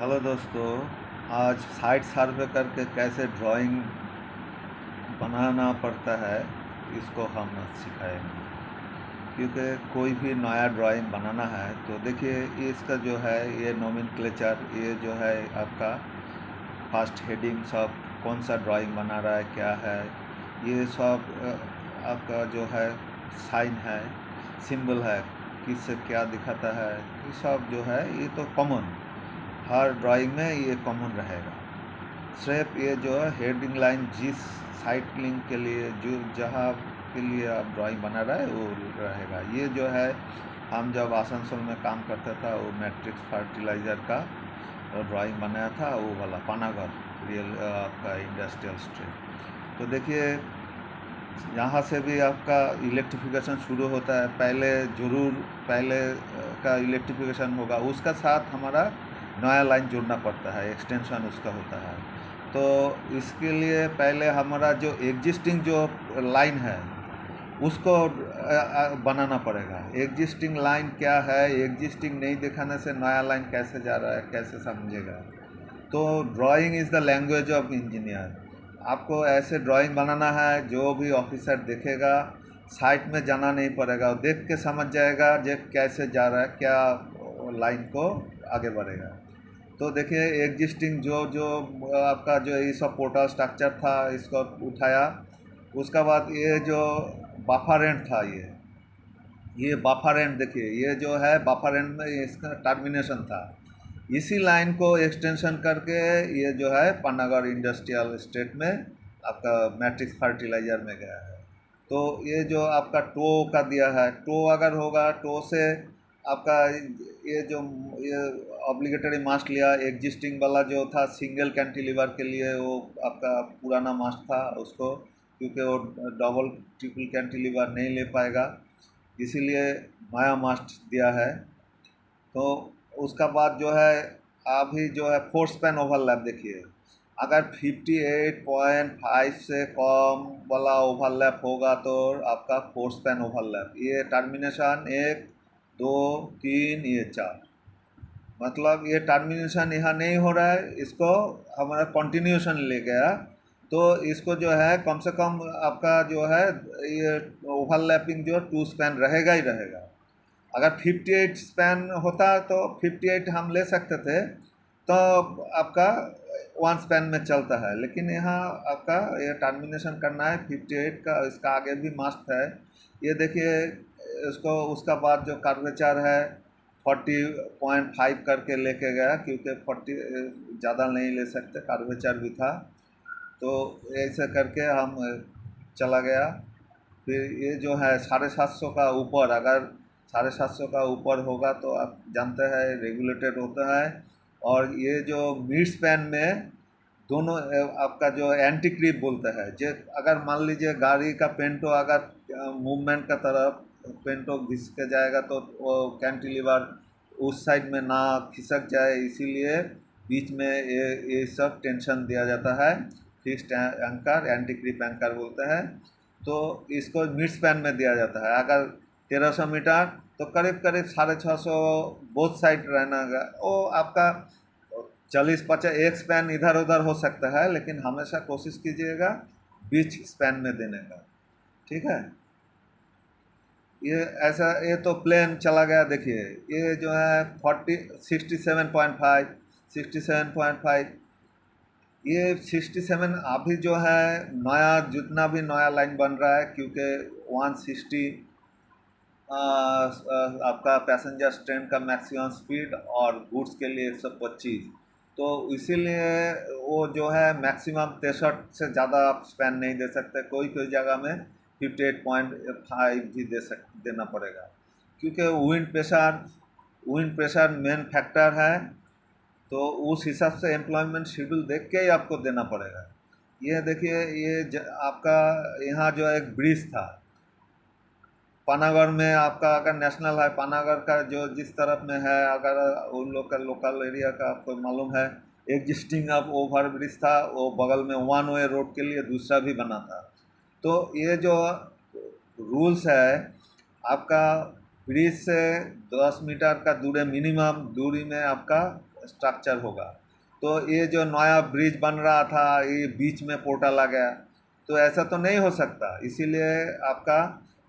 Hello दोस्तों। आज site सर्वे करके कैसे ड्राइंग बनाना पड़ता है इसको हम सिखाएंगे। क्योंकि कोई भी नया ड्राइंग बनाना है तो देखिए इसका जो है ये नोमेनक्लेचर, ये जो है आपका फर्स्ट हेडिंग, सब कौन सा ड्राइंग बना रहा है, क्या है, ये सब आपका जो है साइन है, सिंबल है, किससे क्या दिखाता है, ये सब जो है ये तो कॉमन, हर ड्राइंग में ये कॉमन रहेगा। सिर्फ ये जो है हेडिंग लाइन जिस साइट लिंक के लिए जो जहाँ के लिए आप ड्राइंग बना रहा है वो रहेगा। ये जो है हम जब आसनसोल में काम करता था वो मैट्रिक्स फर्टिलाइज़र का ड्राइंग बनाया था, वो वाला पानागढ़ रियल आपका इंडस्ट्रियल स्ट्रीट। तो देखिए यहाँ से भी आपका इलेक्ट्रिफिकेशन शुरू होता है, पहले का इलेक्ट्रिफिकेशन होगा, उसका साथ हमारा नया लाइन जोड़ना पड़ता है, एक्सटेंशन उसका होता है। तो इसके लिए पहले हमारा जो एग्जिस्टिंग जो लाइन है उसको बनाना पड़ेगा। एग्जिस्टिंग लाइन क्या है, एग्जिस्टिंग नहीं दिखाने से नया लाइन कैसे जा रहा है, कैसे समझेगा। तो drawing is the language of engineer. आपको ऐसे ड्राइंग बनाना है जो भी ऑफिसर देखेगा, साइट में जाना नहीं पड़ेगा, वो देख के समझ जाएगा जो कैसे जा रहा है, क्या लाइन को आगे बढ़ेगा। तो देखिए एग्जिस्टिंग जो जो आपका जो ये सब पोर्टल स्ट्रक्चर था इसको उठाया। उसका बाद ये जो बफर एंड था, ये बफर एंड देखिए, ये जो है बफर एंड में इसका टर्मिनेशन था, इसी लाइन को एक्सटेंशन करके ये जो है पानागढ़ इंडस्ट्रियल स्टेट में आपका मैट्रिक्स फर्टिलाइज़र में गया है। तो ये जो आपका टो का दिया है, टो अगर होगा, टो से आपका ये जो ये ऑब्लिगेटरी मास्ट लिया, एग्जिस्टिंग वाला जो था सिंगल कैंटिलीवर के लिए वो आपका पुराना मास्ट था, उसको क्योंकि वो डबल ट्रिपल कैंटिलीवर नहीं ले पाएगा, इसीलिए नया मास्ट दिया है। तो उसका बाद जो है अभी जो है फोर्स स्पैन ओवरलैप देखिए, अगर 58.5 से कम वाला ओवरलैप होगा तो आपका फोर्स स्पैन ओवरलैप, ये टर्मिनेशन 1 2 3 ये 4, मतलब ये टर्मिनेशन यहाँ नहीं हो रहा है, इसको हमारा कंटिन्यूशन ले गया। तो इसको जो है कम से कम आपका जो है ये ओवरलैपिंग जो 2 स्पैन रहेगा ही रहेगा। अगर 58 स्पैन होता तो 58 हम ले सकते थे, तो आपका 1 स्पैन में चलता है, लेकिन यहाँ आपका ये टर्मिनेशन करना है 58 का, इसका आगे भी मास्ट है। ये देखिए इसको उसका बाद जो कर्वेचर है 40.5 करके लेके गया, क्योंकि 40 ज़्यादा नहीं ले सकते, कर्वेचर भी था, तो ऐसे करके हम चला गया। फिर ये जो है 750 का ऊपर, अगर 750 का ऊपर होगा तो आप जानते हैं रेगुलेटेड होता है। और ये जो मिड स्पैन में दोनों आपका जो एंटी क्रीप बोलता है, जो अगर मान लीजिए गाड़ी का पेंटो अगर मूवमेंट का तरफ पेंटो घिस के जाएगा तो वो कैंटिलीवर उस साइड में ना खिसक जाए, इसीलिए बीच में ये सब टेंशन दिया जाता है। Fixed anchor, anti creep anchor बोलते हैं। तो इसको मिड स्पैन में दिया जाता है। अगर 1300 मीटर तो करीब करीब 650 बोथ साइड रहना, वो आपका 40-50 एक स्पैन इधर उधर हो सकता है, लेकिन हमेशा कोशिश कीजिएगा बीच स्पैन में देने का, ठीक है। ये ऐसा, ये तो प्लेन चला गया। देखिए ये जो है 67.5 ये 67 अभी जो है नया जितना भी नया लाइन बन रहा है, क्योंकि 160 आपका पैसेंजर ट्रेन का मैक्सिमम स्पीड और गुड्स के लिए 125, तो इसीलिए वो जो है मैक्सिमम 63 से ज़्यादा आप स्पैन नहीं दे सकते, कोई कोई जगह में 58.5 भी देना पड़ेगा, क्योंकि विंड प्रेशर मेन फैक्टर है। तो उस हिसाब से एम्प्लॉयमेंट शेड्यूल देख के ही आपको देना पड़ेगा। ये देखिए आपका यहाँ जो एक ब्रिज था पानागढ़ में, आपका अगर नेशनल है पानागढ़ का जो जिस तरफ में है, अगर उन लोकल एरिया का आपको मालूम है, एग्जिस्टिंग अब ओवर ब्रिज था, वो बगल में 1 वे रोड के लिए दूसरा भी बना था। तो ये जो रूल्स है आपका, ब्रिज से 10 मीटर का दूरी मिनिमम दूरी में आपका स्ट्रक्चर होगा। तो ये जो नया ब्रिज बन रहा था ये बीच में पोर्टल आ गया, तो ऐसा तो नहीं हो सकता। इसीलिए आपका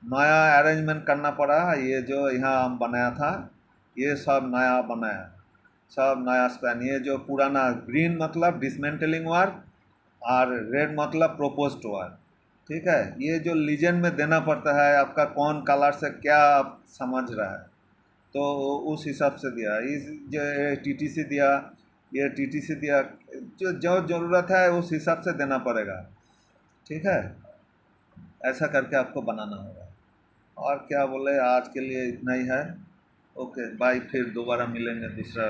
नया अरेंजमेंट करना पड़ा। ये जो यहाँ हम बनाया था ये सब नया बनाया, सब नया स्पैन। ये जो पुराना ग्रीन मतलब डिसमेंटलिंग वर्क और रेड मतलब प्रोपोज्ड वर्क, ठीक है। ये जो लीजेंड में देना पड़ता है आपका कौन कलर से क्या आप समझ रहा है, तो उस हिसाब से दिया। इस जो टीटीसी दिया, ये टीटीसी दिया, जो जो ज़रूरत है उस हिसाब से देना पड़ेगा, ठीक है। ऐसा करके आपको बनाना होगा। और क्या बोले, आज के लिए इतना ही है। ओके बाय, फिर दोबारा मिलेंगे दूसरा